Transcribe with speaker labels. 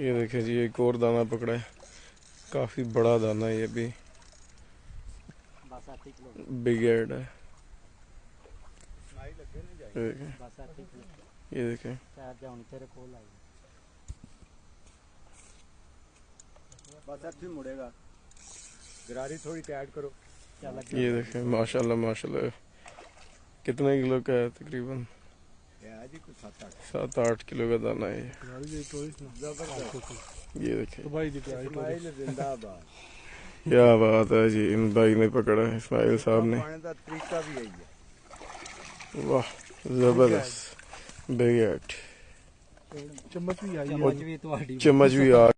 Speaker 1: ये देखें जी, एक और दाना पकड़ा है, काफी बड़ा दाना है, ये भी बिग एड है। ये देखें
Speaker 2: मुड़ेगा, गरारी थोड़ी टाइट करो।
Speaker 1: ये देखें माशाल्लाह माशाल्लाह, कितने किलो का है? तकरीबन 7-8 किलो का दाना है ये देखें। क्या बात है जी, इन भाई ने पकड़ा है, इस्माइल साहब ने। वाह जबरदस्त बिग एट। चम्मच भी आ